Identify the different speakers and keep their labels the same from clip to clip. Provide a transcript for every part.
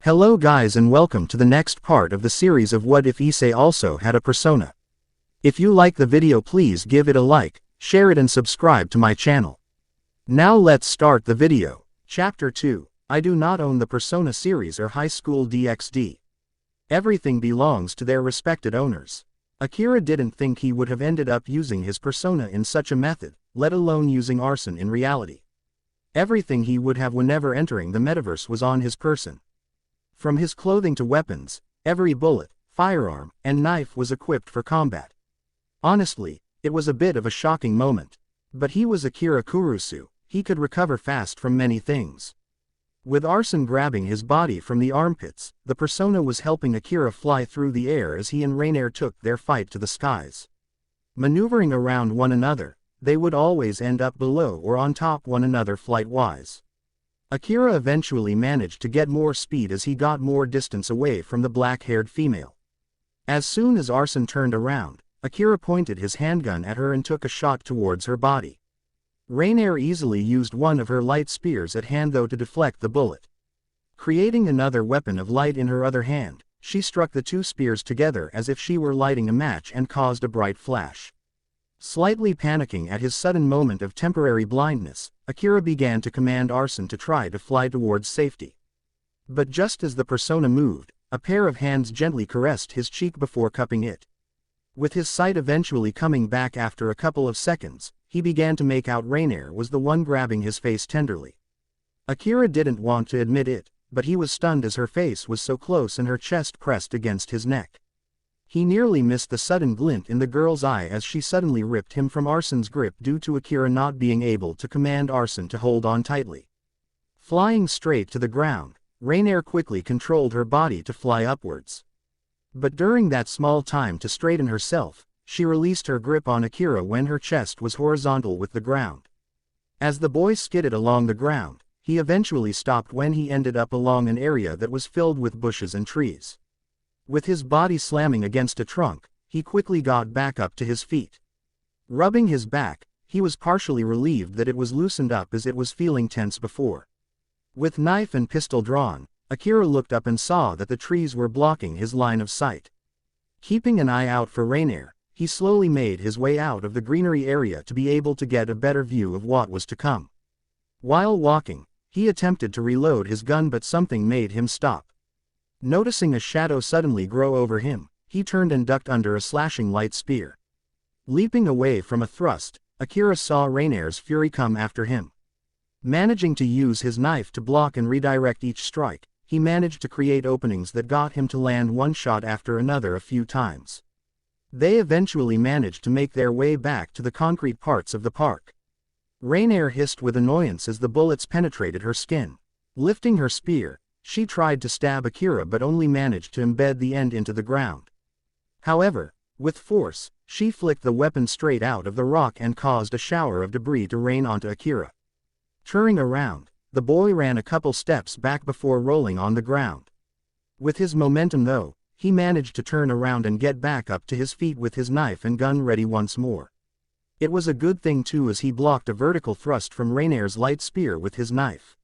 Speaker 1: Hello guys and welcome to the next part of the series of What If Issei also had a persona. If you like the video, please give it a like, share it and subscribe to my channel. Now let's start the video. Chapter 2. I do not own the Persona series or High School DxD. Everything belongs to their respected owners. Akira didn't think he would have ended up using his persona in such a method, let alone using arson in reality. Everything he would have whenever entering the metaverse was on his person. From his clothing to weapons, every bullet, firearm, and knife was equipped for combat. Honestly, it was a bit of a shocking moment. But he was Akira Kurusu, he could recover fast from many things. With arson grabbing his body from the armpits, the persona was helping Akira fly through the air as he and Rainier took their fight to the skies. Maneuvering around one another, they would always end up below or on top one another flight-wise. Akira eventually managed to get more speed as he got more distance away from the black-haired female. As soon as Arson turned around, Akira pointed his handgun at her and took a shot towards her body. Rainier easily used one of her light spears at hand though to deflect the bullet. Creating another weapon of light in her other hand, she struck the two spears together as if she were lighting a match and caused a bright flash. Slightly panicking at his sudden moment of temporary blindness, Akira began to command Arson to try to fly towards safety. But just as the persona moved, a pair of hands gently caressed his cheek before cupping it. With his sight eventually coming back after a couple of seconds, he began to make out Rainier was the one grabbing his face tenderly. Akira didn't want to admit it, but he was stunned as her face was so close and her chest pressed against his neck. He nearly missed the sudden glint in the girl's eye as she suddenly ripped him from Arson's grip due to Akira not being able to command Arson to hold on tightly. Flying straight to the ground, Rainier quickly controlled her body to fly upwards. But during that small time to straighten herself, she released her grip on Akira when her chest was horizontal with the ground. As the boy skidded along the ground, he eventually stopped when he ended up along an area that was filled with bushes and trees. With his body slamming against a trunk, he quickly got back up to his feet. Rubbing his back, he was partially relieved that it was loosened up as it was feeling tense before. With knife and pistol drawn, Akira looked up and saw that the trees were blocking his line of sight. Keeping an eye out for Rainier, he slowly made his way out of the greenery area to be able to get a better view of what was to come. While walking, he attempted to reload his gun but something made him stop. Noticing a shadow suddenly grow over him, he turned and ducked under a slashing light spear. Leaping away from a thrust, Akira saw Rainier's fury come after him. Managing to use his knife to block and redirect each strike, he managed to create openings that got him to land one shot after another a few times. They eventually managed to make their way back to the concrete parts of the park. Rainier hissed with annoyance as the bullets penetrated her skin. Lifting her spear, she tried to stab Akira but only managed to embed the end into the ground. However, with force, she flicked the weapon straight out of the rock and caused a shower of debris to rain onto Akira. Turning around, the boy ran a couple steps back before rolling on the ground. With his momentum though, he managed to turn around and get back up to his feet with his knife and gun ready once more. It was a good thing too as he blocked a vertical thrust from Rainier's light spear with his knife.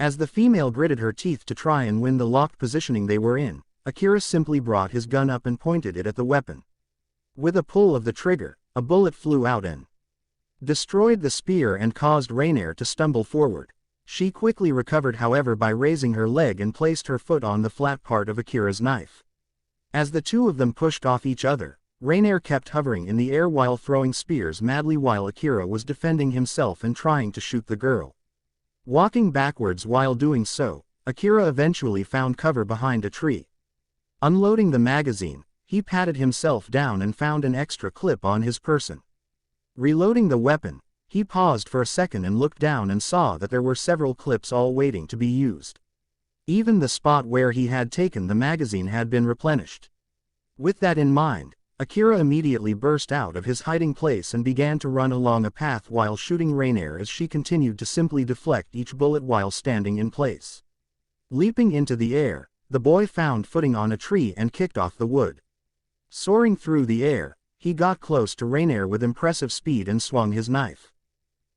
Speaker 1: As the female gritted her teeth to try and win the locked positioning they were in, Akira simply brought his gun up and pointed it at the weapon. With a pull of the trigger, a bullet flew out and destroyed the spear and caused Rainier to stumble forward. She quickly recovered however by raising her leg and placed her foot on the flat part of Akira's knife. As the two of them pushed off each other, Rainier kept hovering in the air while throwing spears madly while Akira was defending himself and trying to shoot the girl. Walking backwards while doing so, Akira eventually found cover behind a tree. Unloading the magazine, he patted himself down and found an extra clip on his person. Reloading the weapon, he paused for a second and looked down and saw that there were several clips all waiting to be used. Even the spot where he had taken the magazine had been replenished. With that in mind, Akira immediately burst out of his hiding place and began to run along a path while shooting Rainier as she continued to simply deflect each bullet while standing in place. Leaping into the air, the boy found footing on a tree and kicked off the wood. Soaring through the air, he got close to Rainier with impressive speed and swung his knife.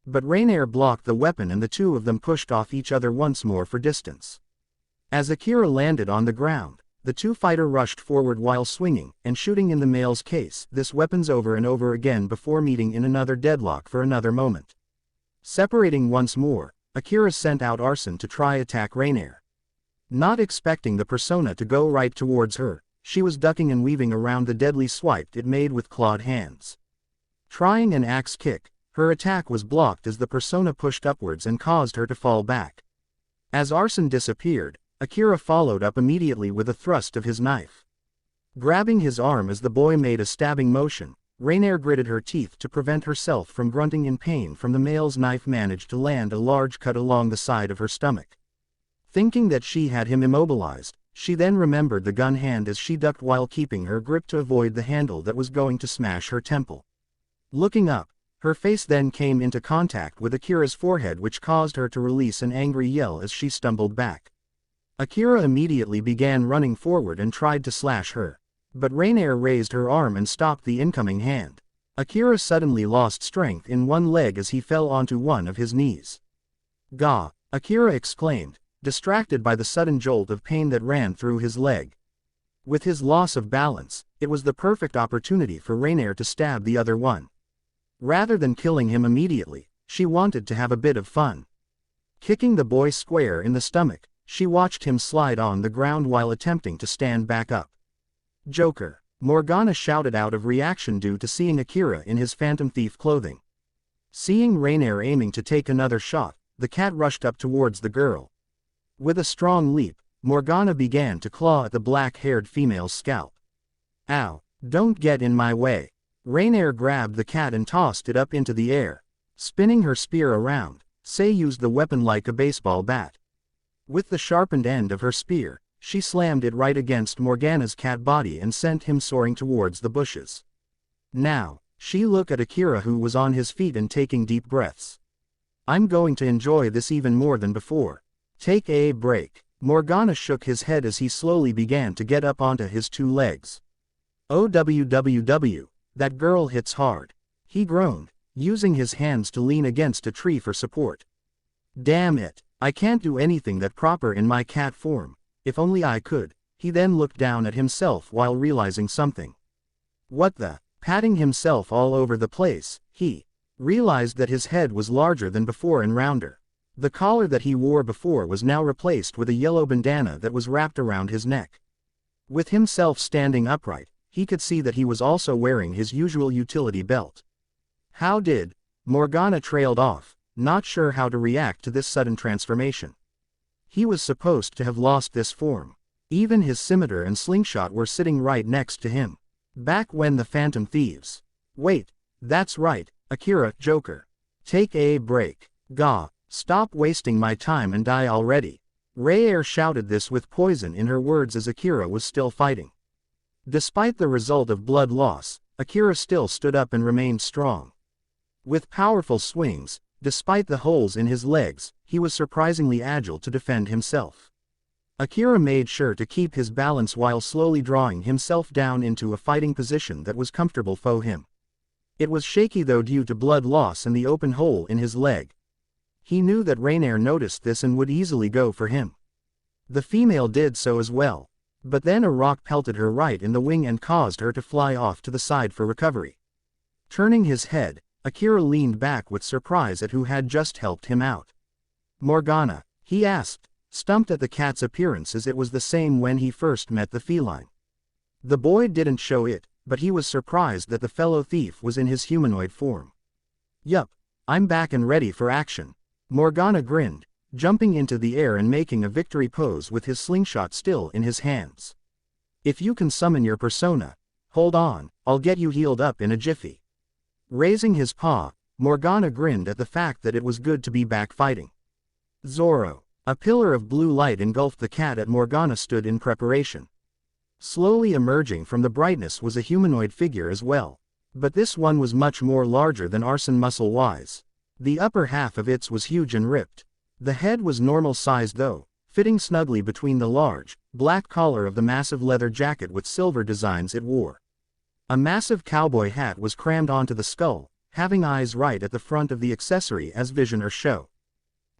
Speaker 1: But Rainier blocked the weapon and the two of them pushed off each other once more for distance. As Akira landed on the ground, the two fighters rushed forward while swinging and shooting in the male's case this weapons over and over again before meeting in another deadlock for another moment. Separating once more, Akira sent out Arson to try attack Rainier. Not expecting the persona to go right towards her, she was ducking and weaving around the deadly swipe it made with clawed hands. Trying an axe kick, her attack was blocked as the persona pushed upwards and caused her to fall back. As Arson disappeared, Akira followed up immediately with a thrust of his knife. Grabbing his arm as the boy made a stabbing motion, Rainier gritted her teeth to prevent herself from grunting in pain from the male's knife managed to land a large cut along the side of her stomach. Thinking that she had him immobilized, she then remembered the gun hand as she ducked while keeping her grip to avoid the handle that was going to smash her temple. Looking up, her face then came into contact with Akira's forehead, which caused her to release an angry yell as she stumbled back. Akira immediately began running forward and tried to slash her. But Rainier raised her arm and stopped the incoming hand. Akira suddenly lost strength in one leg as he fell onto one of his knees. "Gah!" Akira exclaimed, distracted by the sudden jolt of pain that ran through his leg. With his loss of balance, it was the perfect opportunity for Rainier to stab the other one. Rather than killing him immediately, she wanted to have a bit of fun. Kicking the boy square in the stomach, she watched him slide on the ground while attempting to stand back up. "Joker!" Morgana shouted out of reaction due to seeing Akira in his Phantom Thief clothing. Seeing Rainier aiming to take another shot, the cat rushed up towards the girl. With a strong leap, Morgana began to claw at the black-haired female's scalp. "Ow, don't get in my way." Rainier grabbed the cat and tossed it up into the air. Spinning her spear around, Issei used the weapon like a baseball bat. With the sharpened end of her spear, she slammed it right against Morgana's cat body and sent him soaring towards the bushes. Now, she looked at Akira, who was on his feet and taking deep breaths. "I'm going to enjoy this even more than before. Take a break." Morgana shook his head as he slowly began to get up onto his two legs. "OWWW, that girl hits hard," he groaned, using his hands to lean against a tree for support. "Damn it, I can't do anything that proper in my cat form. If only I could." He then looked down at himself while realizing something. What the? Patting himself all over the place, he realized that his head was larger than before and rounder. The collar that he wore before was now replaced with a yellow bandana that was wrapped around his neck. With himself standing upright, he could see that he was also wearing his usual utility belt. How did? Morgana trailed off, not sure how to react to this sudden transformation. He was supposed to have lost this form. Even his scimitar and slingshot were sitting right next to him. Back when the Phantom Thieves. Wait, that's right, Akira, Joker. Take a break. Gah. Stop wasting my time and die already. Rainier shouted this with poison in her words as Akira was still fighting. Despite the result of blood loss, Akira still stood up and remained strong. With powerful swings, despite the holes in his legs, he was surprisingly agile to defend himself. Akira made sure to keep his balance while slowly drawing himself down into a fighting position that was comfortable for him. It was shaky though due to blood loss and the open hole in his leg. He knew that Rainier noticed this and would easily go for him. The female did so as well. But then a rock pelted her right in the wing and caused her to fly off to the side for recovery. Turning his head, Akira leaned back with surprise at who had just helped him out. "Morgana?" he asked, stumped at the cat's appearance as it was the same when he first met the feline. The boy didn't show it, but he was surprised that the fellow thief was in his humanoid form. "Yup, I'm back and ready for action." Morgana grinned, jumping into the air and making a victory pose with his slingshot still in his hands. "If you can summon your persona, hold on, I'll get you healed up in a jiffy." Raising his paw, Morgana grinned at the fact that it was good to be back fighting. Zorro. A pillar of blue light engulfed the cat at Morgana stood in preparation. Slowly emerging from the brightness was a humanoid figure as well. But this one was much more larger than Arson muscle-wise. The upper half of it was huge and ripped. The head was normal-sized though, fitting snugly between the large, black collar of the massive leather jacket with silver designs it wore. A massive cowboy hat was crammed onto the skull, having eyes right at the front of the accessory as vision or show.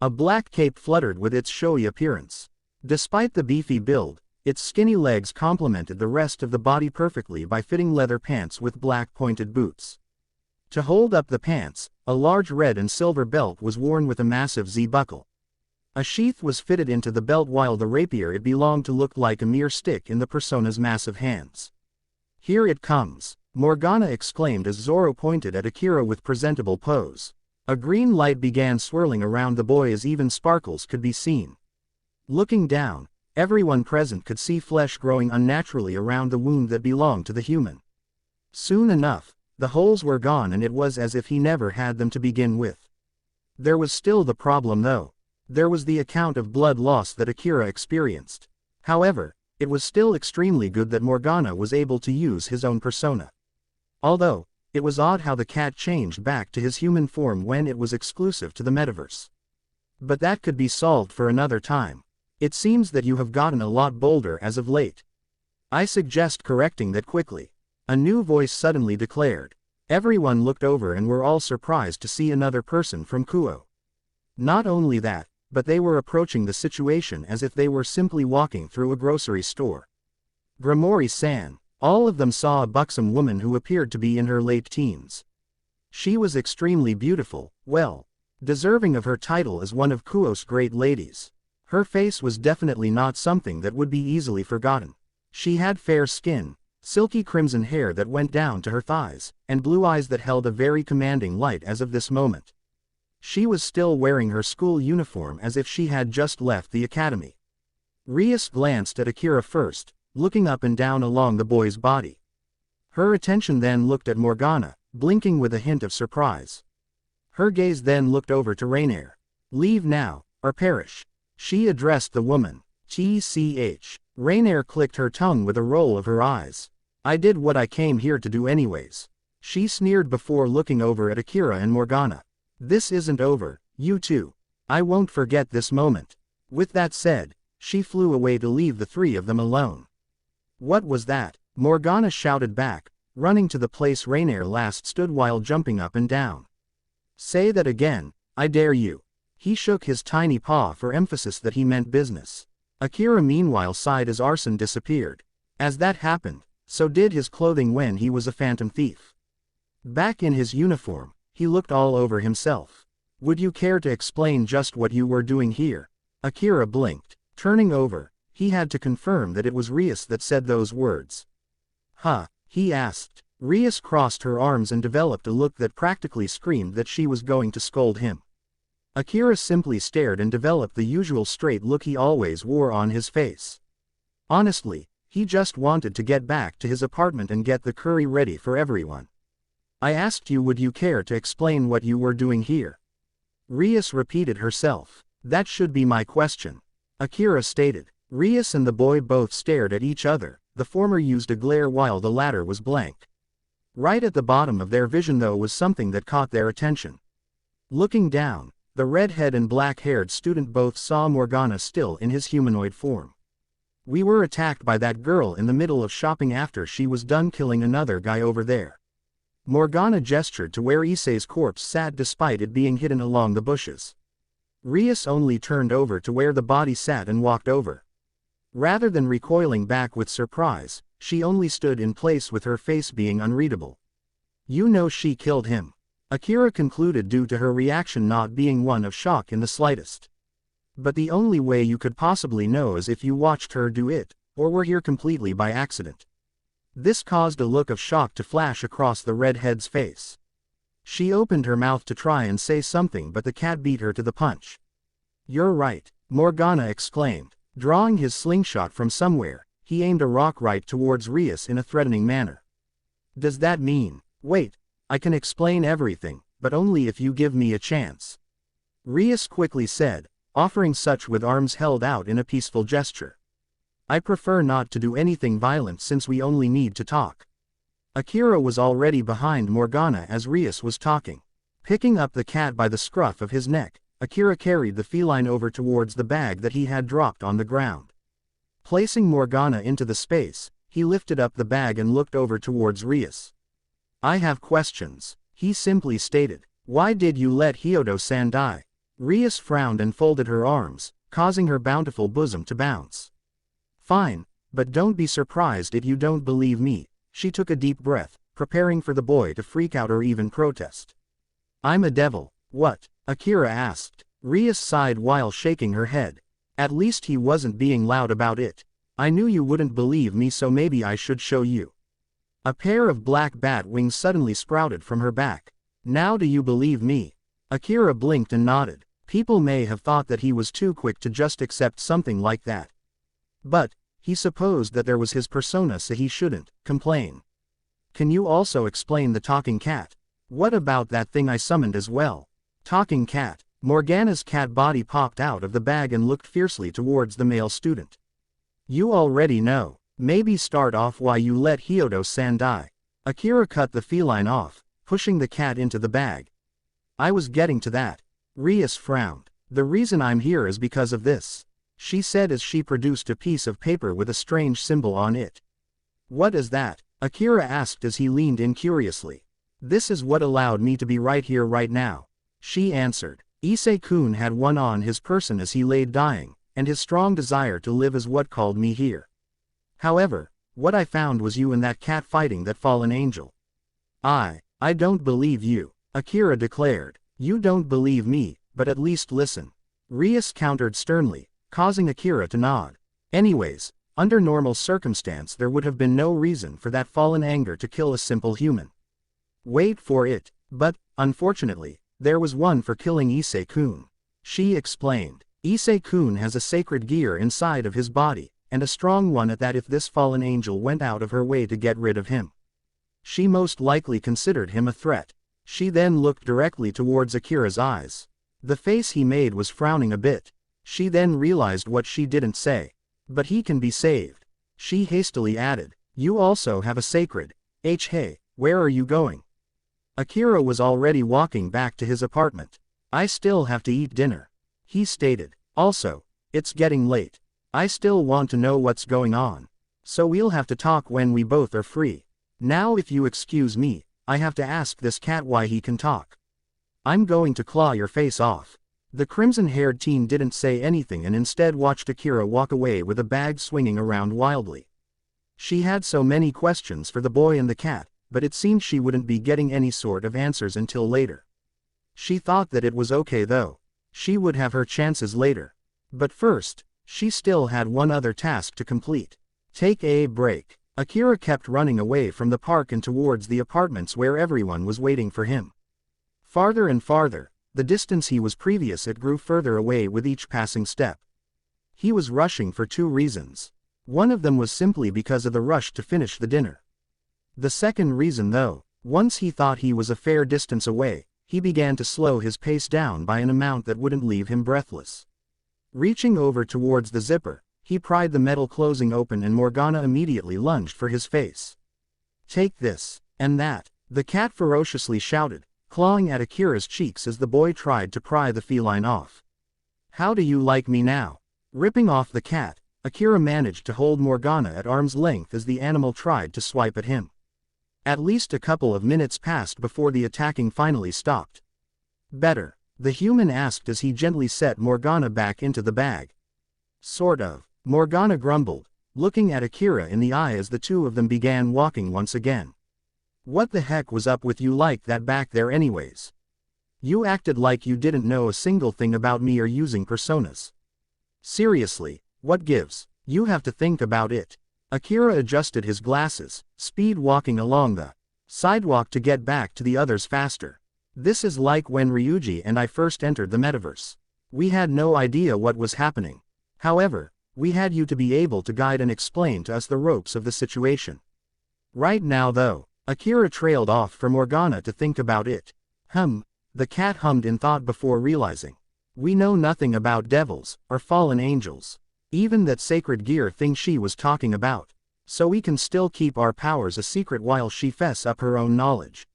Speaker 1: A black cape fluttered with its showy appearance. Despite the beefy build, its skinny legs complemented the rest of the body perfectly by fitting leather pants with black pointed boots. To hold up the pants, a large red and silver belt was worn with a massive Z-buckle. A sheath was fitted into the belt while the rapier it belonged to looked like a mere stick in the persona's massive hands. "Here it comes," Morgana exclaimed as Zoro pointed at Akira with presentable pose. A green light began swirling around the boy as even sparkles could be seen. Looking down, everyone present could see flesh growing unnaturally around the wound that belonged to the human. Soon enough, the holes were gone and it was as if he never had them to begin with. There was still the problem though. There was the account of blood loss that Akira experienced. However, it was still extremely good that Morgana was able to use his own persona. Although, it was odd how the cat changed back to his human form when it was exclusive to the metaverse. But that could be solved for another time. It seems that you have gotten a lot bolder as of late. I suggest correcting that quickly. A new voice suddenly declared. Everyone looked over and were all surprised to see another person from Kuo. Not only that, but they were approaching the situation as if they were simply walking through a grocery store. Grimori-san. All of them saw a buxom woman who appeared to be in her late teens. She was extremely beautiful, well, deserving of her title as one of Kuo's great ladies. Her face was definitely not something that would be easily forgotten. She had fair skin, silky crimson hair that went down to her thighs, and blue eyes that held a very commanding light as of this moment. She was still wearing her school uniform as if she had just left the academy. Rias glanced at Akira first, looking up and down along the boy's body. Her attention then looked at Morgana, blinking with a hint of surprise. Her gaze then looked over to Rainier. "Leave now, or perish." She addressed the woman. "Tch." Rainier clicked her tongue with a roll of her eyes. "I did what I came here to do anyways." She sneered before looking over at Akira and Morgana. "This isn't over, you two. I won't forget this moment." With that said, she flew away to leave the three of them alone. "What was that?" Morgana shouted back, running to the place Rainier last stood while jumping up and down. "Say that again, I dare you." He shook his tiny paw for emphasis that he meant business. Akira meanwhile sighed as Arson disappeared. As that happened, so did his clothing when he was a phantom thief. Back in his uniform, he looked all over himself. "Would you care to explain just what you were doing here?" Akira blinked. Turning over, he had to confirm that it was Rias that said those words. "Huh?" he asked. Rias crossed her arms and developed a look that practically screamed that she was going to scold him. Akira simply stared and developed the usual straight look he always wore on his face. Honestly, he just wanted to get back to his apartment and get the curry ready for everyone. "I asked you, would you care to explain what you were doing here?" Rias repeated herself. "That should be my question," Akira stated. Rias and the boy both stared at each other. The former used a glare while the latter was blank. Right at the bottom of their vision though was something that caught their attention. Looking down, the red-haired and black-haired student both saw Morgana still in his humanoid form. "We were attacked by that girl in the middle of shopping after she was done killing another guy over there." Morgana gestured to where Issei's corpse sat despite it being hidden along the bushes. Rias only turned over to where the body sat and walked over. Rather than recoiling back with surprise, she only stood in place with her face being unreadable. "You know she killed him," Akira concluded due to her reaction not being one of shock in the slightest. "But the only way you could possibly know is if you watched her do it, or were here completely by accident." This caused a look of shock to flash across the redhead's face. She opened her mouth to try and say something but the cat beat her to the punch. "You're right," Morgana exclaimed. Drawing his slingshot from somewhere, he aimed a rock right towards Rias in a threatening manner. "Does that mean—" "Wait, I can explain everything, but only if you give me a chance," Rias quickly said, offering such with arms held out in a peaceful gesture. "I prefer not to do anything violent since we only need to talk." Akira was already behind Morgana as Rias was talking. Picking up the cat by the scruff of his neck, Akira carried the feline over towards the bag that he had dropped on the ground. Placing Morgana into the space, he lifted up the bag and looked over towards Rias. "I have questions," he simply stated. "Why did you let Hyodo-san die?" Rias frowned and folded her arms, causing her bountiful bosom to bounce. Fine, but don't be surprised if you don't believe me. She took a deep breath, preparing for the boy to freak out or even protest. I'm a devil. What? Akira asked. Rias sighed while shaking her head. At least he wasn't being loud about it. I knew you wouldn't believe me, so maybe I should show you. A pair of black bat wings suddenly sprouted from her back. Now do you believe me? Akira blinked and nodded. People may have thought that he was too quick to just accept something like that. But he supposed that there was his persona, so he shouldn't complain. Can you also explain the talking cat? What about that thing I summoned as well? Talking cat. Morgana's cat body popped out of the bag and looked fiercely towards the male student. You already know. Maybe start off why you let Hyodo-san die. Akira cut the feline off, pushing the cat into the bag. I was getting to that. Rias frowned. The reason I'm here is because of this, she said as she produced a piece of paper with a strange symbol on it. What is that? Akira asked as he leaned in curiously. This is what allowed me to be right here right now, she answered. Issei-kun had one on his person as he lay dying, and his strong desire to live is what called me here. However, what I found was you and that cat fighting that fallen angel. I don't believe you, Akira declared. You don't believe me, but at least listen. Rias countered sternly, causing Akira to nod. Anyways, under normal circumstance there would have been no reason for that fallen anger to kill a simple human. Wait for it, but, unfortunately, there was one for killing Issei-kun. She explained. Issei-kun has a sacred gear inside of his body, and a strong one at that. If this fallen angel went out of her way to get rid of him, she most likely considered him a threat. She then looked directly towards Akira's eyes. The face he made was frowning a bit. She then realized what she didn't say. But he can be saved. She hastily added. You also have a sacred. Hey, where are you going? Akira was already walking back to his apartment. I still have to eat dinner, he stated. Also, it's getting late. I still want to know what's going on. So we'll have to talk when we both are free. Now if you excuse me, I have to ask this cat why he can talk. I'm going to claw your face off. The crimson-haired teen didn't say anything and instead watched Akira walk away with a bag swinging around wildly. She had so many questions for the boy and the cat, but it seemed she wouldn't be getting any sort of answers until later. She thought that it was okay though. She would have her chances later. But first, she still had one other task to complete. Take a break. Akira kept running away from the park and towards the apartments where everyone was waiting for him. Farther and farther, the distance he was previous it grew further away with each passing step. He was rushing for two reasons. One of them was simply because of the rush to finish the dinner. The second reason though, once he thought he was a fair distance away, he began to slow his pace down by an amount that wouldn't leave him breathless. Reaching over towards the zipper, he pried the metal closing open and Morgana immediately lunged for his face. Take this, and that, the cat ferociously shouted, clawing at Akira's cheeks as the boy tried to pry the feline off. How do you like me now? Ripping off the cat, Akira managed to hold Morgana at arm's length as the animal tried to swipe at him. At least a couple of minutes passed before the attacking finally stopped. Better, the human asked as he gently set Morgana back into the bag. Sort of, Morgana grumbled, looking at Akira in the eye as the two of them began walking once again. What the heck was up with you like that back there anyways? You acted like you didn't know a single thing about me or using personas. Seriously, what gives? You have to think about it. Akira adjusted his glasses, speed walking along the sidewalk to get back to the others faster. This is like when Ryuji and I first entered the metaverse. We had no idea what was happening. However, we had you to be able to guide and explain to us the ropes of the situation. Right now though, Akira trailed off for Morgana to think about it. The cat hummed in thought before realizing. We know nothing about devils, or fallen angels. Even that sacred gear thing she was talking about. So we can still keep our powers a secret while she fess up her own knowledge.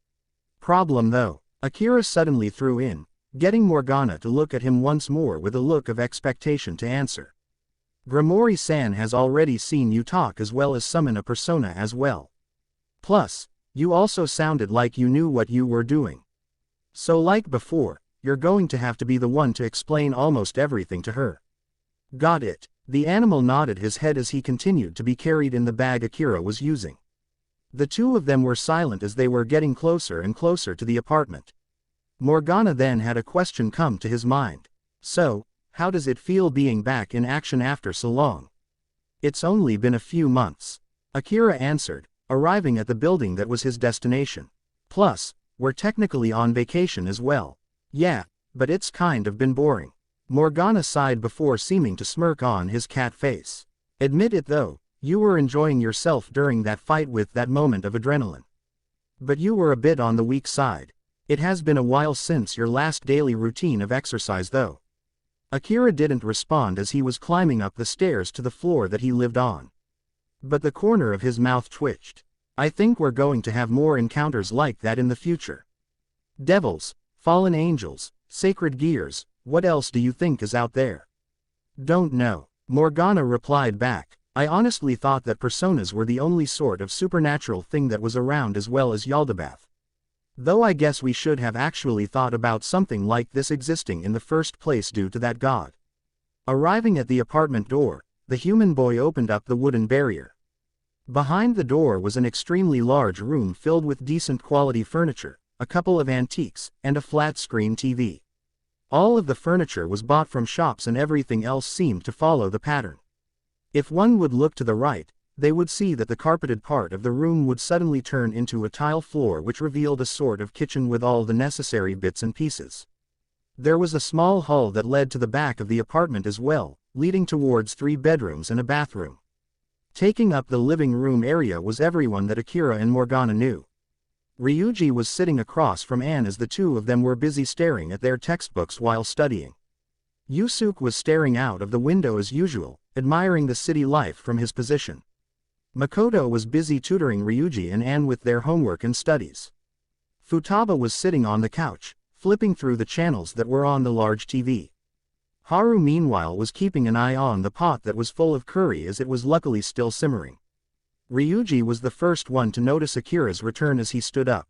Speaker 1: Problem though, Akira suddenly threw in, getting Morgana to look at him once more with a look of expectation to answer. Grimori-san has already seen you talk as well as summon a persona as well. Plus, you also sounded like you knew what you were doing. So like before, you're going to have to be the one to explain almost everything to her. Got it. The animal nodded his head as he continued to be carried in the bag Akira was using. The two of them were silent as they were getting closer and closer to the apartment. Morgana then had a question come to his mind. So, how does it feel being back in action after so long? It's only been a few months. Akira answered, arriving at the building that was his destination. Plus, we're technically on vacation as well. Yeah, but it's kind of been boring. Morgana sighed before seeming to smirk on his cat face. Admit it though, you were enjoying yourself during that fight with that moment of adrenaline. But you were a bit on the weak side. It has been a while since your last daily routine of exercise though. Akira didn't respond as he was climbing up the stairs to the floor that he lived on. But the corner of his mouth twitched. I think we're going to have more encounters like that in the future. Devils, fallen angels, sacred gears, what else do you think is out there? Don't know, Morgana replied back. I honestly thought that personas were the only sort of supernatural thing that was around as well as Yaldabaoth. Though I guess we should have actually thought about something like this existing in the first place due to that god. Arriving at the apartment door, the human boy opened up the wooden barrier. Behind the door was an extremely large room filled with decent quality furniture, a couple of antiques, and a flat-screen TV. All of the furniture was bought from shops and everything else seemed to follow the pattern. If one would look to the right, they would see that the carpeted part of the room would suddenly turn into a tile floor which revealed a sort of kitchen with all the necessary bits and pieces. There was a small hall that led to the back of the apartment as well, leading towards 3 bedrooms and a bathroom. Taking up the living room area was everyone that Akira and Morgana knew. Ryuji was sitting across from Anne as the two of them were busy staring at their textbooks while studying. Yusuke was staring out of the window as usual, admiring the city life from his position. Makoto was busy tutoring Ryuji and Anne with their homework and studies. Futaba was sitting on the couch, flipping through the channels that were on the large TV. Haru meanwhile was keeping an eye on the pot that was full of curry as it was luckily still simmering. Ryuji was the first one to notice Akira's return as he stood up.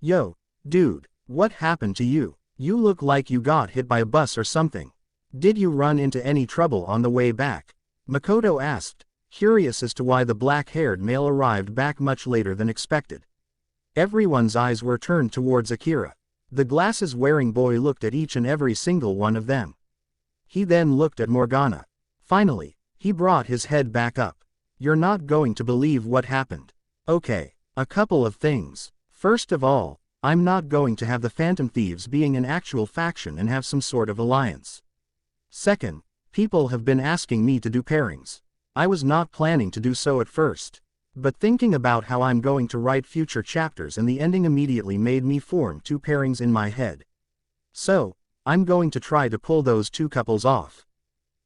Speaker 1: Yo, dude, what happened to you? You look like you got hit by a bus or something. Did you run into any trouble on the way back? Makoto asked, curious as to why the black-haired male arrived back much later than expected. Everyone's eyes were turned towards Akira. The glasses-wearing boy looked at each and every single one of them. He then looked at Morgana. Finally, he brought his head back up. You're not going to believe what happened. Okay, a couple of things. First of all, I'm not going to have the Phantom Thieves being an actual faction and have some sort of alliance. Second, people have been asking me to do pairings. I was not planning to do so at first. But thinking about how I'm going to write future chapters and the ending immediately made me form 2 pairings in my head. So, I'm going to try to pull those 2 couples off.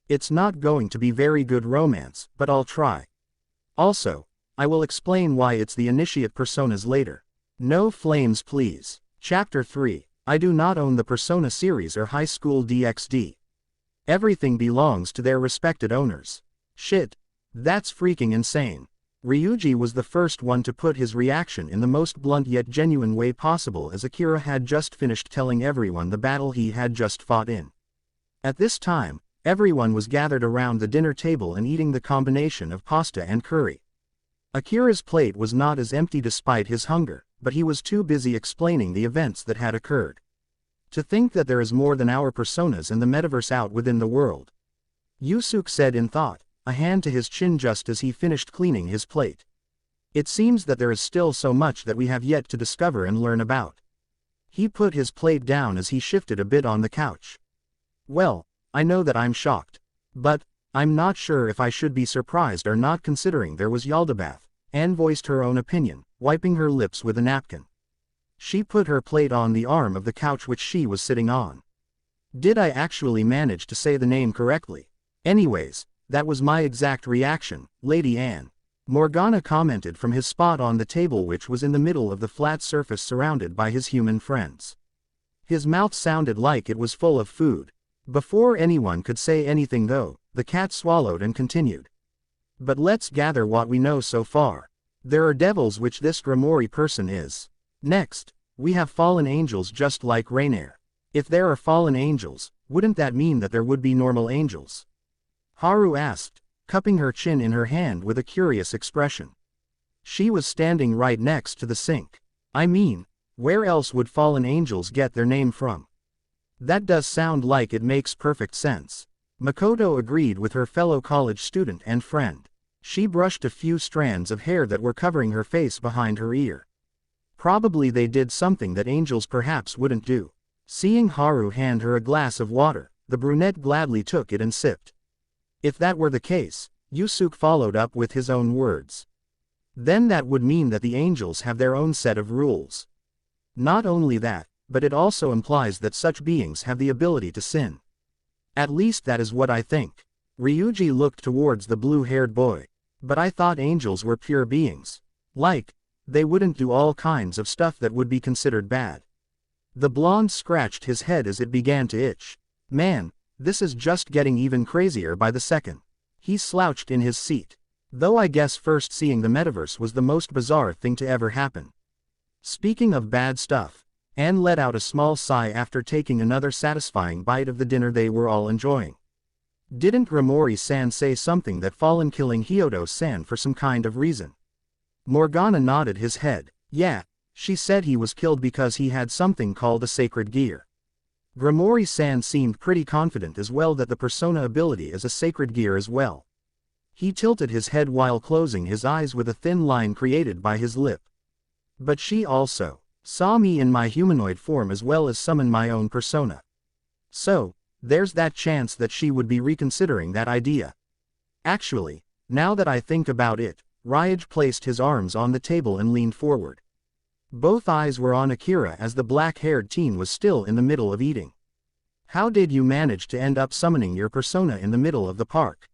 Speaker 1: It's not going to be very good romance, but I'll try. Also, I will explain why it's the initiate personas later. No flames please. Chapter 3, I do not own the Persona series or High School DxD. Everything belongs to their respected owners. Shit. That's freaking insane. Ryuji was the first one to put his reaction in the most blunt yet genuine way possible as Akira had just finished telling everyone the battle he had just fought in. At this time, everyone was gathered around the dinner table and eating the combination of pasta and curry. Akira's plate was not as empty despite his hunger, but he was too busy explaining the events that had occurred. To think that there is more than our personas and the metaverse out within the world. Yusuke said in thought, a hand to his chin just as he finished cleaning his plate. It seems that there is still so much that we have yet to discover and learn about. He put his plate down as he shifted a bit on the couch. Well, I know that I'm shocked. But, I'm not sure if I should be surprised or not considering there was Yaldabaoth. Anne voiced her own opinion, wiping her lips with a napkin. She put her plate on the arm of the couch which she was sitting on. Did I actually manage to say the name correctly? Anyways, that was my exact reaction, Lady Anne. Morgana commented from his spot on the table which was in the middle of the flat surface surrounded by his human friends. His mouth sounded like it was full of food. Before anyone could say anything though, the cat swallowed and continued. But let's gather what we know so far. There are devils which this Grimoire person is. Next, we have fallen angels just like Rainier. If there are fallen angels, wouldn't that mean that there would be normal angels? Haru asked, cupping her chin in her hand with a curious expression. She was standing right next to the sink. I mean, where else would fallen angels get their name from? That does sound like it makes perfect sense. Makoto agreed with her fellow college student and friend. She brushed a few strands of hair that were covering her face behind her ear. Probably they did something that angels perhaps wouldn't do. Seeing Haru hand her a glass of water, the brunette gladly took it and sipped. If that were the case, Yusuke followed up with his own words. Then that would mean that the angels have their own set of rules. Not only that, but it also implies that such beings have the ability to sin. At least that is what I think. Ryuji looked towards the blue-haired boy. But I thought angels were pure beings. Like, they wouldn't do all kinds of stuff that would be considered bad. The blonde scratched his head as it began to itch. Man, this is just getting even crazier by the second. He slouched in his seat. Though I guess first seeing the metaverse was the most bizarre thing to ever happen. Speaking of bad stuff, Anne let out a small sigh after taking another satisfying bite of the dinner they were all enjoying. Didn't Grimori-san say something that fallen killing Hyodo-san for some kind of reason? Morgana nodded his head. Yeah, she said he was killed because he had something called a sacred gear. Grimori-san seemed pretty confident as well that the persona ability is a sacred gear as well. He tilted his head while closing his eyes with a thin line created by his lip. But she also saw me in my humanoid form as well as summon my own persona. So, there's that chance that she would be reconsidering that idea. Actually, now that I think about it, Ryuji placed his arms on the table and leaned forward. Both eyes were on Akira as the black-haired teen was still in the middle of eating. How did you manage to end up summoning your persona in the middle of the park?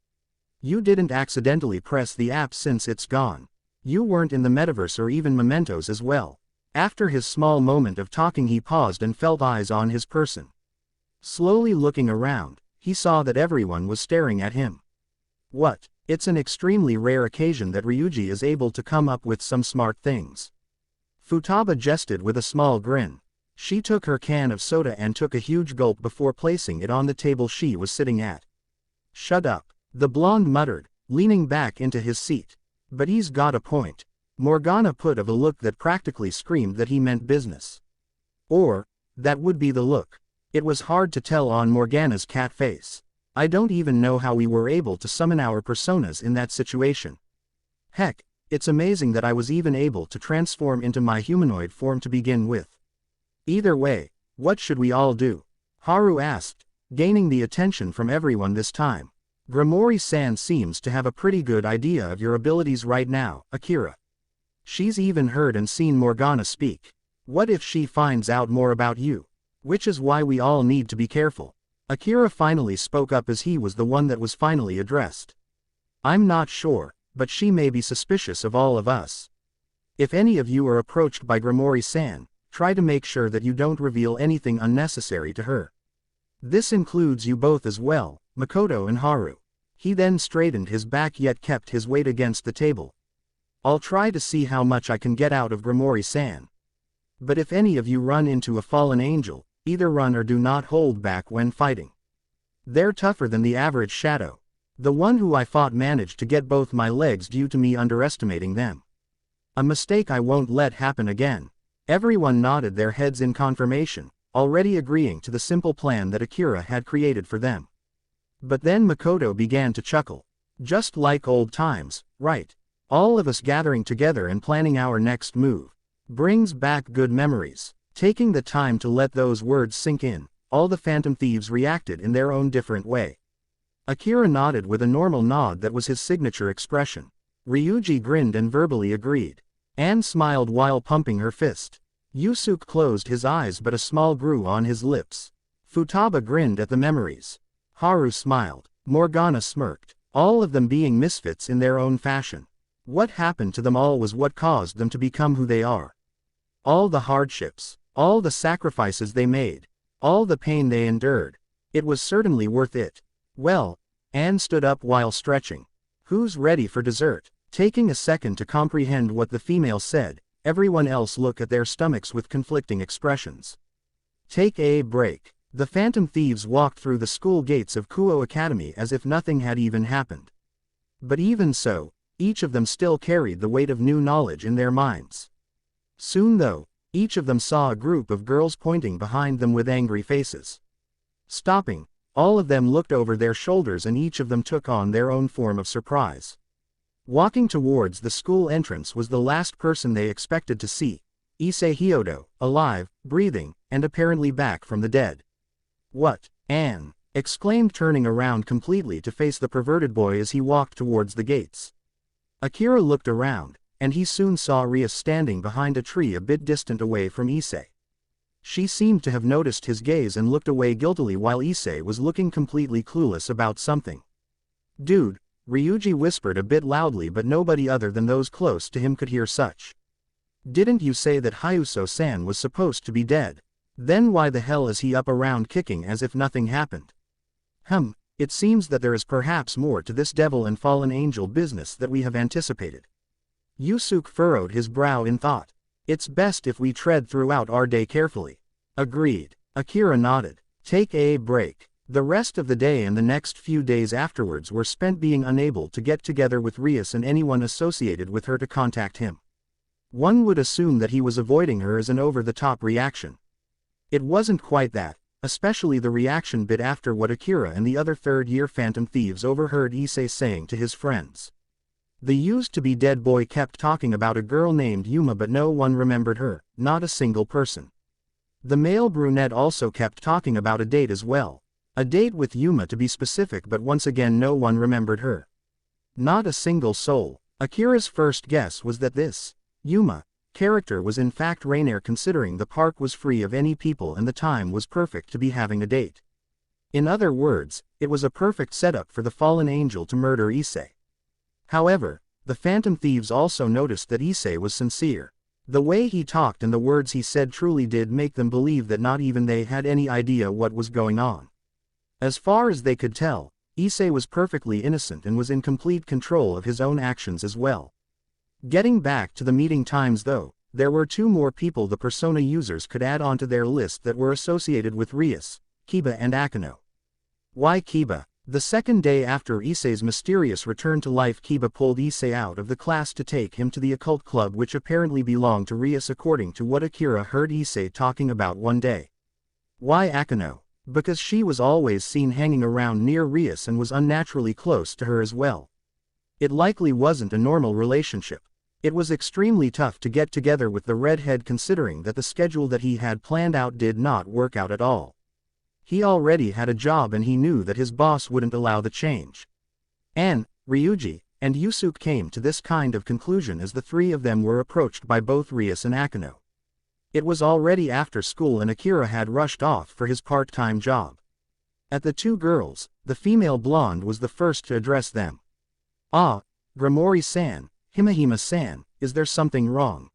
Speaker 1: You didn't accidentally press the app since it's gone. You weren't in the metaverse or even mementos as well. After his small moment of talking he paused and felt eyes on his person. Slowly looking around, he saw that everyone was staring at him. What? It's an extremely rare occasion that Ryuji is able to come up with some smart things. Futaba jested with a small grin. She took her can of soda and took a huge gulp before placing it on the table she was sitting at. Shut up, the blonde muttered, leaning back into his seat. But he's got a point. Morgana put of a look that practically screamed that he meant business. Or, that would be the look. It was hard to tell on Morgana's cat face. I don't even know how we were able to summon our personas in that situation. Heck, it's amazing that I was even able to transform into my humanoid form to begin with. Either way, what should we all do? Haru asked, gaining the attention from everyone this time. Grimori-san seems to have a pretty good idea of your abilities right now, Akira. She's even heard and seen Morgana speak. What if she finds out more about you? Which is why we all need to be careful. Akira finally spoke up as he was the one that was finally addressed. I'm not sure, but she may be suspicious of all of us. If any of you are approached by Grimori-san, try to make sure that you don't reveal anything unnecessary to her. This includes you both as well, Makoto and Haru. He then straightened his back yet kept his weight against the table. I'll try to see how much I can get out of Grimori-san. But if any of you run into a fallen angel, either run or do not hold back when fighting. They're tougher than the average shadow. The one who I fought managed to get both my legs due to me underestimating them. A mistake I won't let happen again. Everyone nodded their heads in confirmation, already agreeing to the simple plan that Akira had created for them. But then Makoto began to chuckle. Just like old times, right? All of us gathering together and planning our next move. Brings back good memories. Taking the time to let those words sink in, all the Phantom Thieves reacted in their own different way. Akira nodded with a normal nod that was his signature expression. Ryuji grinned and verbally agreed. Anne smiled while pumping her fist. Yusuke closed his eyes but a smile grew on his lips. Futaba grinned at the memories. Haru smiled. Morgana smirked. All of them being misfits in their own fashion. What happened to them all was what caused them to become who they are. All the hardships. All the sacrifices they made. All the pain they endured. It was certainly worth it. Well, Anne stood up while stretching. Who's ready for dessert? Taking a second to comprehend what the female said, everyone else looked at their stomachs with conflicting expressions. Take a break. The phantom thieves walked through the school gates of Kuo Academy as if nothing had even happened. But even so, each of them still carried the weight of new knowledge in their minds. Soon though, each of them saw a group of girls pointing behind them with angry faces. Stopping, all of them looked over their shoulders and each of them took on their own form of surprise. Walking towards the school entrance was the last person they expected to see, Issei Hyodo, alive, breathing, and apparently back from the dead. "What?" Anne exclaimed, turning around completely to face the perverted boy as he walked towards the gates. Akira looked around, and he soon saw Ria standing behind a tree a bit distant away from Issei. She seemed to have noticed his gaze and looked away guiltily while Issei was looking completely clueless about something. "Dude," Ryuji whispered a bit loudly, but nobody other than those close to him could hear such. "Didn't you say that Hyuso-san was supposed to be dead? Then why the hell is he up around kicking as if nothing happened?" It seems that there is perhaps more to this devil and fallen angel business that we have anticipated." Yusuke furrowed his brow in thought. "It's best if we tread throughout our day carefully." "Agreed." Akira nodded. Take a break. The rest of the day and the next few days afterwards were spent being unable to get together with Rias and anyone associated with her to contact him. One would assume that he was avoiding her as an over-the-top reaction. It wasn't quite that, especially the reaction bit after what Akira and the other third-year phantom thieves overheard Issei saying to his friends. The used-to-be-dead boy kept talking about a girl named Yuma, but no one remembered her, not a single person. The male brunette also kept talking about a date as well. A date with Yuma to be specific, but once again no one remembered her. Not a single soul. Akira's first guess was that this Yuma character was in fact Rainier, considering the park was free of any people and the time was perfect to be having a date. In other words, it was a perfect setup for the fallen angel to murder Issei. However, the phantom thieves also noticed that Issei was sincere. The way he talked and the words he said truly did make them believe that not even they had any idea what was going on. As far as they could tell, Issei was perfectly innocent and was in complete control of his own actions as well. Getting back to the meeting times though, there were two more people the Persona users could add onto their list that were associated with Rias, Kiba and Akano. Why Kiba? The second day after Issei's mysterious return to life, Kiba pulled Issei out of the class to take him to the occult club, which apparently belonged to Rias according to what Akira heard Issei talking about one day. Why Akano? Because she was always seen hanging around near Rias and was unnaturally close to her as well. It likely wasn't a normal relationship. It was extremely tough to get together with the redhead, considering that the schedule that he had planned out did not work out at all. He already had a job and he knew that his boss wouldn't allow the change. Anne, Ryuji, and Yusuke came to this kind of conclusion as the three of them were approached by both Rias and Akano. It was already after school and Akira had rushed off for his part-time job. At the two girls, the female blonde was the first to address them. "Ah, Grimori-san, Himahima-san, is there something wrong?"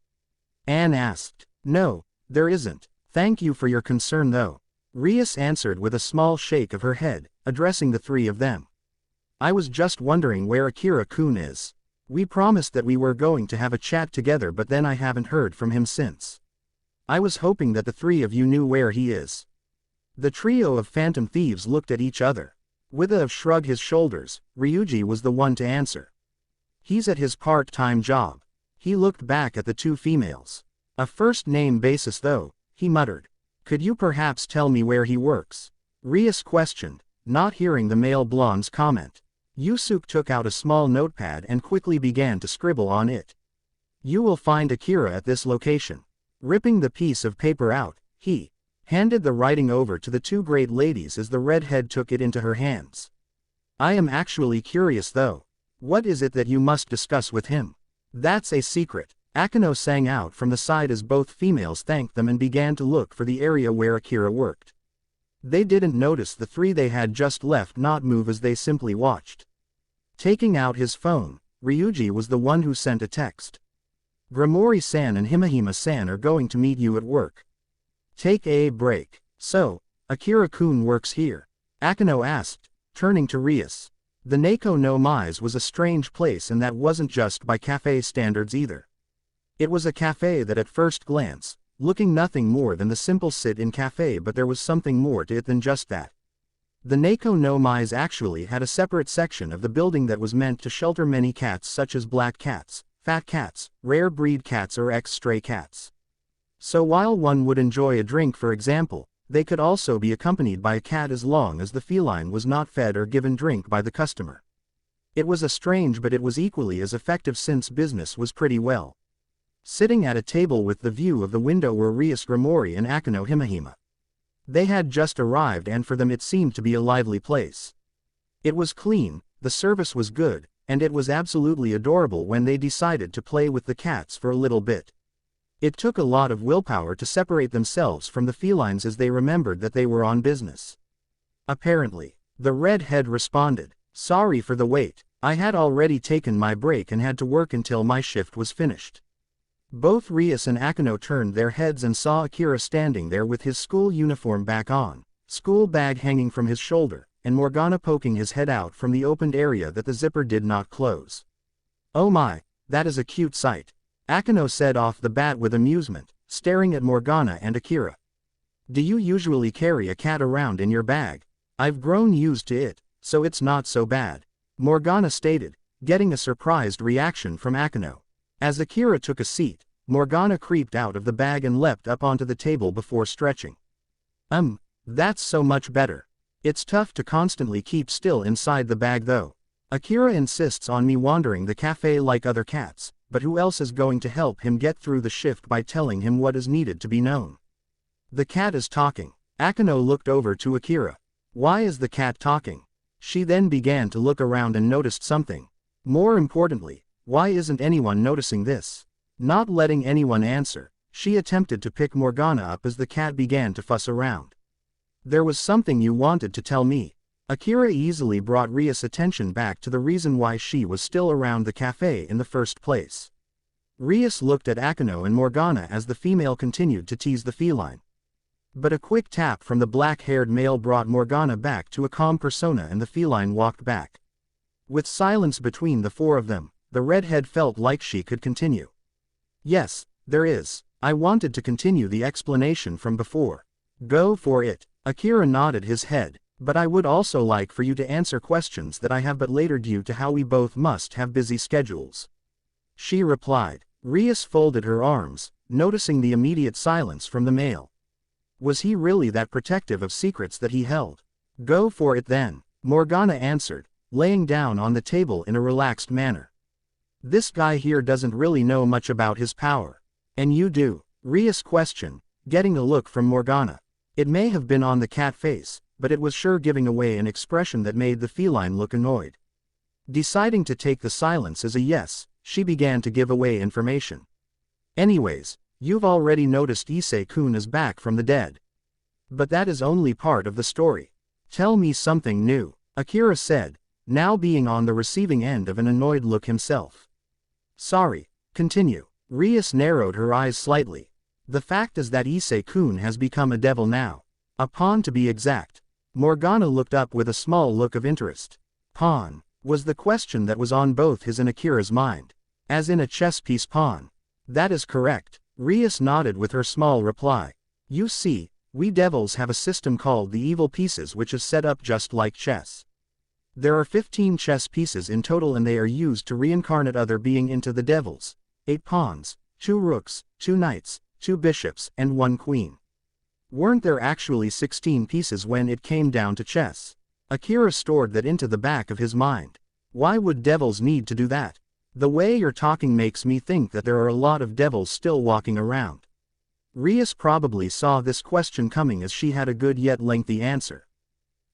Speaker 1: Anne asked. "No, there isn't. Thank you for your concern though," Rias answered with a small shake of her head, addressing the three of them. "I was just wondering where Akira-kun is. We promised that we were going to have a chat together, but then I haven't heard from him since. I was hoping that the three of you knew where he is." The trio of phantom thieves looked at each other. With a shrug his shoulders, Ryuji was the one to answer. "He's at his part-time job." He looked back at the two females. "A first-name basis though," he muttered. "Could you perhaps tell me where he works?" Rias questioned, not hearing the male blonde's comment. Yusuke took out a small notepad and quickly began to scribble on it. "You will find Akira at this location." Ripping the piece of paper out, he handed the writing over to the two great ladies as the redhead took it into her hands. "I am actually curious though. What is it that you must discuss with him?" "That's a secret," Akano sang out from the side as both females thanked them and began to look for the area where Akira worked. They didn't notice the three they had just left not move as they simply watched. Taking out his phone, Ryuji was the one who sent a text. "Grimori-san and Himahima-san are going to meet you at work. Take a break." "So, Akira-kun works here?" Akano asked, turning to Rias. The Neko no Mize was a strange place, and that wasn't just by cafe standards either. It was a cafe that at first glance looking nothing more than the simple sit-in cafe, but there was something more to it than just that. The Neko no Mize actually had a separate section of the building that was meant to shelter many cats, such as black cats, fat cats, rare breed cats, or ex-stray cats. So while one would enjoy a drink, for example, they could also be accompanied by a cat as long as the feline was not fed or given drink by the customer. It was a strange, but it was equally as effective since business was pretty well. Sitting at a table with the view of the window were Rias Grimori and Akano Himahima. They had just arrived, and for them it seemed to be a lively place. It was clean, the service was good, and it was absolutely adorable when they decided to play with the cats for a little bit. It took a lot of willpower to separate themselves from the felines as they remembered that they were on business. Apparently, the redhead responded, "Sorry for the wait, I had already taken my break and had to work until my shift was finished." Both Rias and Akano turned their heads and saw Akira standing there with his school uniform back on, school bag hanging from his shoulder, and Morgana poking his head out from the opened area that the zipper did not close. "Oh my, that is a cute sight," Akano said off the bat with amusement, staring at Morgana and Akira. "Do you usually carry a cat around in your bag?" "I've grown used to it, so it's not so bad," Morgana stated, getting a surprised reaction from Akano. As Akira took a seat, Morgana creeped out of the bag and leapt up onto the table before stretching. That's so much better. It's tough to constantly keep still inside the bag though. Akira insists on me wandering the cafe like other cats, but who else is going to help him get through the shift by telling him what is needed to be known? The cat is talking. Akano looked over to Akira. Why is the cat talking? She then began to look around and noticed something. More importantly, why isn't anyone noticing this? Not letting anyone answer, she attempted to pick Morgana up as the cat began to fuss around. "There was something you wanted to tell me." Akira easily brought Rias' attention back to the reason why she was still around the cafe in the first place. Rias looked at Akano and Morgana as the female continued to tease the feline. But a quick tap from the black-haired male brought Morgana back to a calm persona and the feline walked back. With silence between the four of them, the redhead felt like she could continue. "Yes, there is. I wanted to continue the explanation from before." "Go for it." Akira nodded his head, "but I would also like for you to answer questions that I have but later due to how we both must have busy schedules." She replied. Rias folded her arms, noticing the immediate silence from the male. Was he really that protective of secrets that he held? "Go for it then," Morgana answered, laying down on the table in a relaxed manner. "This guy here doesn't really know much about his power. And you do?" Rias questioned, getting a look from Morgana. It may have been on the cat face, but it was sure giving away an expression that made the feline look annoyed. Deciding to take the silence as a yes, she began to give away information. "Anyways, you've already noticed Issei-kun is back from the dead. But that is only part of the story. Tell me something new," Akira said, now being on the receiving end of an annoyed look himself. "Sorry, continue." Rias narrowed her eyes slightly. "The fact is that Issei-kun has become a devil now. A pawn to be exact." Morgana looked up with a small look of interest. "Pawn?" was the question that was on both his and Akira's mind. "As in a chess piece pawn?" "That is correct." Rias nodded with her small reply. "You see, we devils have a system called the evil pieces which is set up just like chess. There are 15 chess pieces in total and they are used to reincarnate other being into the devils. 8 pawns, 2 rooks, 2 knights, 2 bishops, and 1 queen. Weren't there actually 16 pieces when it came down to chess?" Akira stored that into the back of his mind. "Why would devils need to do that? The way you're talking makes me think that there are a lot of devils still walking around." Rias probably saw this question coming as she had a good yet lengthy answer.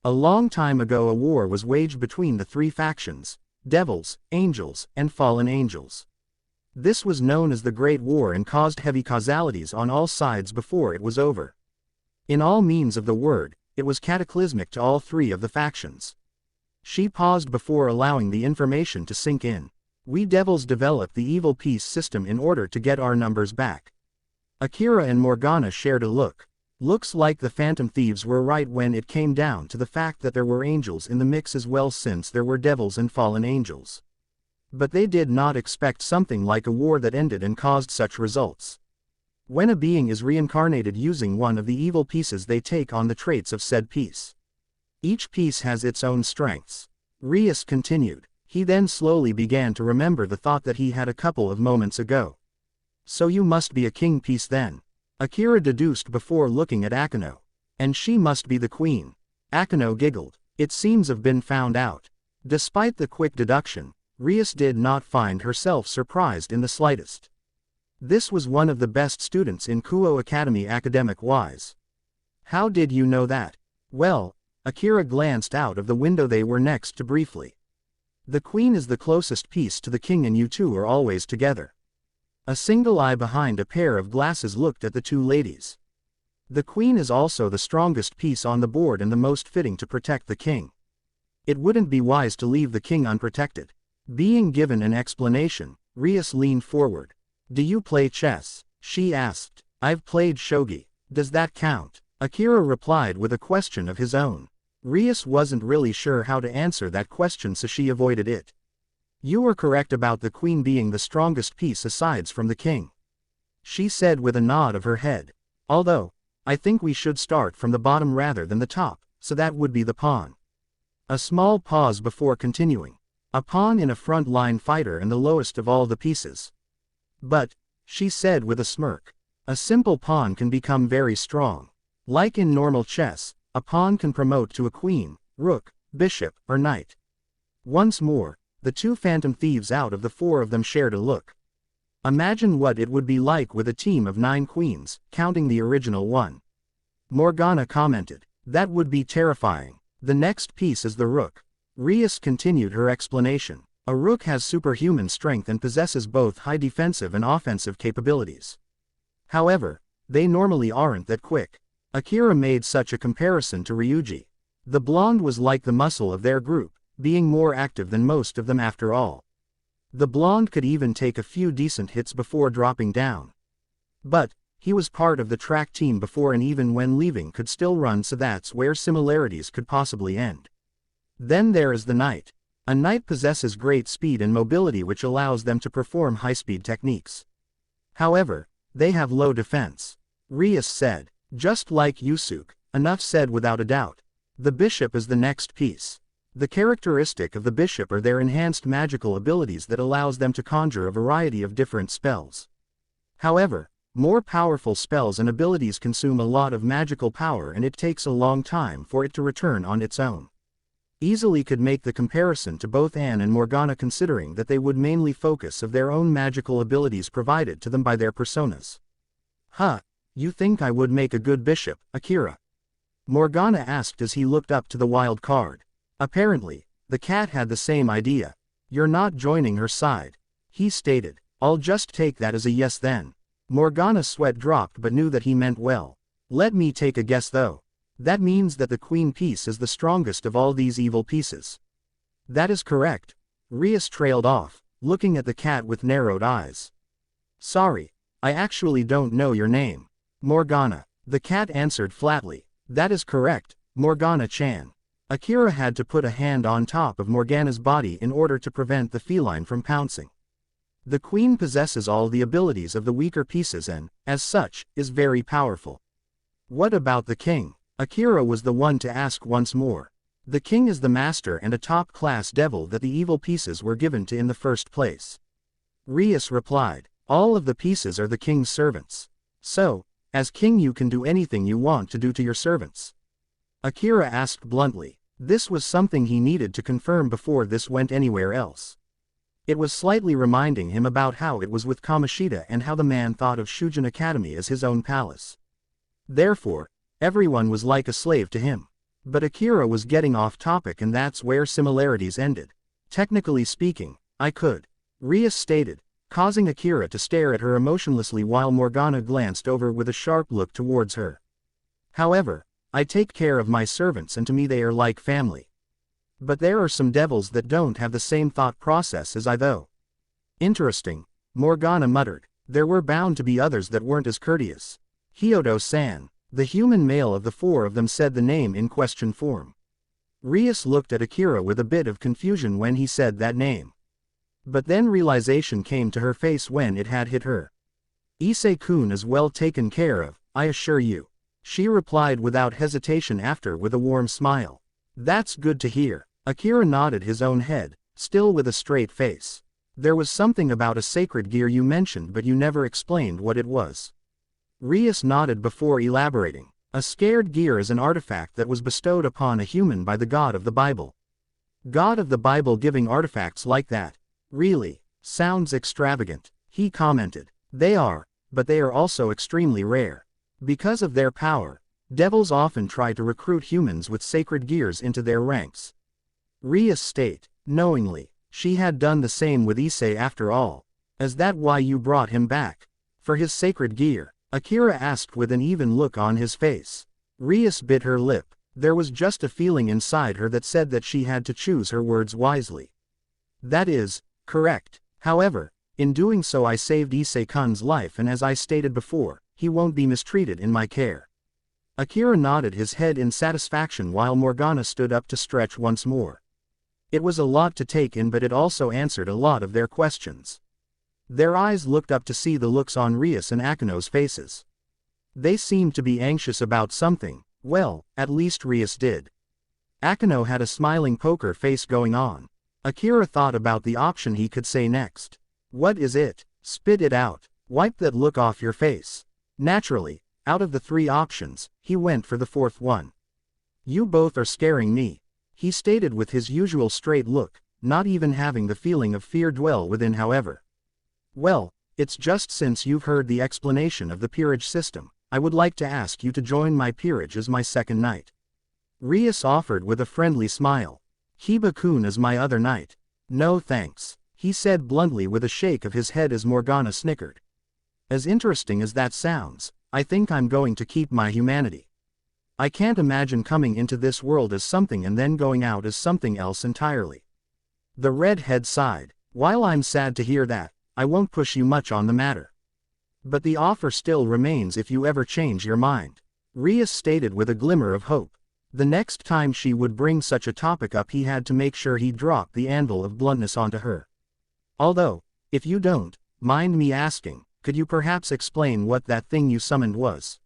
Speaker 1: A long time ago a war was waged between the 3 factions, devils, angels, and fallen angels. This was known as the Great War and caused heavy casualties on all sides before it was over. In all means of the word, it was cataclysmic to all 3 of the factions. She paused before allowing the information to sink in. "We devils developed the evil piece system in order to get our numbers back." Akira and Morgana shared a look. Looks like the Phantom Thieves were right when it came down to the fact that there were angels in the mix as well, since there were devils and fallen angels. But they did not expect something like a war that ended and caused such results. When a being is reincarnated using one of the evil pieces, they take on the traits of said piece. Each piece has its own strengths. Rias continued. He then slowly began to remember the thought that he had a couple of moments ago. So you must be a king piece then. Akira deduced before looking at Akino. And she must be the queen. Akino giggled. It seems I've been found out. Despite the quick deduction, Rias did not find herself surprised in the slightest. This was one of the best students in Kuo Academy academic-wise. How did you know that? Well, Akira glanced out of the window they were next to briefly. The queen is the closest piece to the king and you two are always together. A single eye behind a pair of glasses looked at the two ladies. The queen is also the strongest piece on the board and the most fitting to protect the king. It wouldn't be wise to leave the king unprotected. Being given an explanation, Rias leaned forward. Do you play chess? She asked. I've played shogi. Does that count? Akira replied with a question of his own. Rias wasn't really sure how to answer that question, so she avoided it. You were correct about the queen being the strongest piece aside from the king, she said with a nod of her head. Although, I think we should start from the bottom rather than the top, so that would be the pawn. A small pause before continuing. A pawn in a front-line fighter and the lowest of all the pieces. But, she said with a smirk, a simple pawn can become very strong. Like in normal chess, a pawn can promote to a queen, rook, bishop, or knight. Once more, the two phantom thieves out of the four of them shared a look. Imagine what it would be like with a team of 9 queens, counting the original one. Morgana commented. That would be terrifying. The next piece is the rook. Rias continued her explanation. A rook has superhuman strength and possesses both high defensive and offensive capabilities. However, they normally aren't that quick. Akira made such a comparison to Ryuji. The blonde was like the muscle of their group, being more active than most of them after all. The blonde could even take a few decent hits before dropping down. But, he was part of the track team before and even when leaving could still run, so that's where similarities could possibly end. Then there is the knight. A knight possesses great speed and mobility which allows them to perform high-speed techniques. However, they have low defense. Rias said. Just like Yusuke, enough said without a doubt. The bishop is the next piece. The characteristic of the bishop are their enhanced magical abilities that allows them to conjure a variety of different spells. However, more powerful spells and abilities consume a lot of magical power and it takes a long time for it to return on its own. Easily could make the comparison to both Anne and Morgana, considering that they would mainly focus of their own magical abilities provided to them by their personas. Huh, you think I would make a good bishop, Akira? Morgana asked as he looked up to the wild card. Apparently, the cat had the same idea. You're not joining her side, he stated. I'll just take that as a yes then. Morgana's sweat dropped but knew that he meant well. Let me take a guess though. That means that the queen piece is the strongest of all these evil pieces. That is correct. Rias trailed off, looking at the cat with narrowed eyes. Sorry, I actually don't know your name. Morgana. The cat answered flatly. That is correct, Morgana-chan. Akira had to put a hand on top of Morgana's body in order to prevent the feline from pouncing. The queen possesses all the abilities of the weaker pieces and, as such, is very powerful. What about the king? Akira was the one to ask once more. The king is the master and a top-class devil that the evil pieces were given to in the first place. Rias replied. All of the pieces are the king's servants. So, as king you can do anything you want to do to your servants? Akira asked bluntly. This was something he needed to confirm before this went anywhere else. It was slightly reminding him about how it was with Kamoshida and how the man thought of Shujin Academy as his own palace. Therefore, everyone was like a slave to him. But Akira was getting off topic and that's where similarities ended. Technically speaking, I could. Rias stated, causing Akira to stare at her emotionlessly while Morgana glanced over with a sharp look towards her. However, I take care of my servants and to me they are like family. But there are some devils that don't have the same thought process as I though. Interesting, Morgana muttered. There were bound to be others that weren't as courteous. Hyodo-san, the human male of the four of them, said the name in question form. Rias looked at Akira with a bit of confusion when he said that name. But then realization came to her face when it had hit her. Issei-kun is well taken care of, I assure you. She replied without hesitation after with a warm smile. That's good to hear. Akira nodded his own head, still with a straight face. There was something about a sacred gear you mentioned but you never explained what it was. Rias nodded before elaborating. A scared gear is an artifact that was bestowed upon a human by the God of the Bible. God of the Bible giving artifacts like that? Really? Sounds extravagant, he commented. They are, but they are also extremely rare. Because of their power, devils often try to recruit humans with sacred gears into their ranks. Rias state, knowingly, she had done the same with Issei after all. Is that why you brought him back? For his sacred gear? Akira asked with an even look on his face. Rias bit her lip. There was just a feeling inside her that said that she had to choose her words wisely. That is, correct. However, in doing so I saved Issei-kun's life, and as I stated before, he won't be mistreated in my care. Akira nodded his head in satisfaction while Morgana stood up to stretch once more. It was a lot to take in, but it also answered a lot of their questions. Their eyes looked up to see the looks on Rias and Akino's faces. They seemed to be anxious about something. Well, at least Rias did. Akino had a smiling poker face going on. Akira thought about the option he could say next. What is it? Spit it out. Wipe that look off your face. Naturally, out of the 3 options, he went for the 4th one. You both are scaring me, he stated with his usual straight look, not even having the feeling of fear dwell within. However, well, it's just since you've heard the explanation of the peerage system, I would like to ask you to join my peerage as my second knight. Rias offered with a friendly smile. Kiba-kun is my other knight. No thanks, he said bluntly with a shake of his head as Morgana snickered. As interesting as that sounds, I think I'm going to keep my humanity. I can't imagine coming into this world as something and then going out as something else entirely. The redhead sighed. While I'm sad to hear that, I won't push you much on the matter. But the offer still remains if you ever change your mind, Rias stated with a glimmer of hope. The next time she would bring such a topic up he had to make sure he dropped the anvil of bluntness onto her. Although, if you don't mind me asking, could you perhaps explain what that thing you summoned was?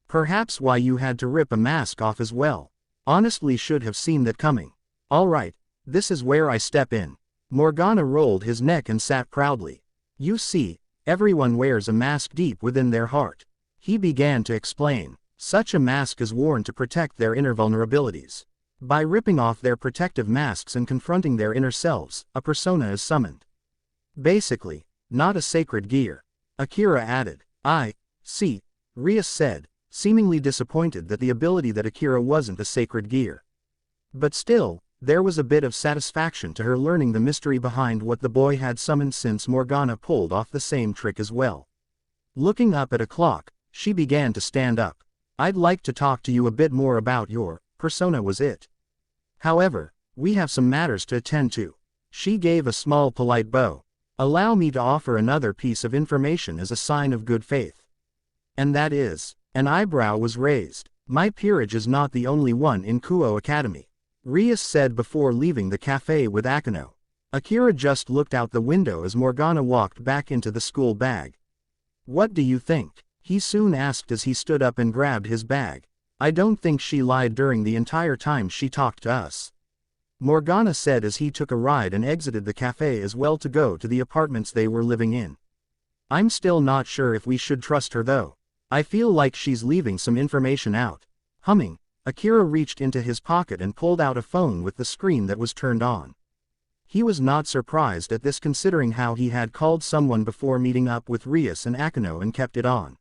Speaker 1: Perhaps why you had to rip a mask off as well. Honestly, should have seen that coming. Alright, this is where I step in. Morgana rolled his neck and sat proudly. You see, everyone wears a mask deep within their heart. He began to explain. Such a mask is worn to protect their inner vulnerabilities. By ripping off their protective masks and confronting their inner selves, a persona is summoned. Basically, not a sacred gear. Akira added. I see, Rias said, seemingly disappointed that the ability that Akira wasn't a sacred gear. But still, there was a bit of satisfaction to her learning the mystery behind what the boy had summoned, since Morgana pulled off the same trick as well. Looking up at a clock, she began to stand up. I'd like to talk to you a bit more about your persona, was it? However, we have some matters to attend to. She gave a small polite bow. Allow me to offer another piece of information as a sign of good faith. And that is, an eyebrow was raised. My peerage is not the only one in Kuo Academy, Rias said before leaving the cafe with Akino. Akira just looked out the window as Morgana walked back into the school bag. What do you think? He soon asked as he stood up and grabbed his bag. I don't think she lied during the entire time she talked to us, Morgana said as he took a ride and exited the cafe as well to go to the apartments they were living in. I'm still not sure if we should trust her though. I feel like she's leaving some information out. Humming, Akira reached into his pocket and pulled out a phone with the screen that was turned on. He was not surprised at this, considering how he had called someone before meeting up with Rias and Akino and kept it on.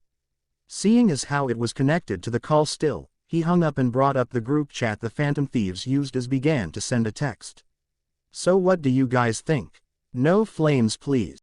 Speaker 1: Seeing as how it was connected to the call still, he hung up and brought up the group chat the Phantom Thieves used as began to send a text. So what do you guys think? No flames please.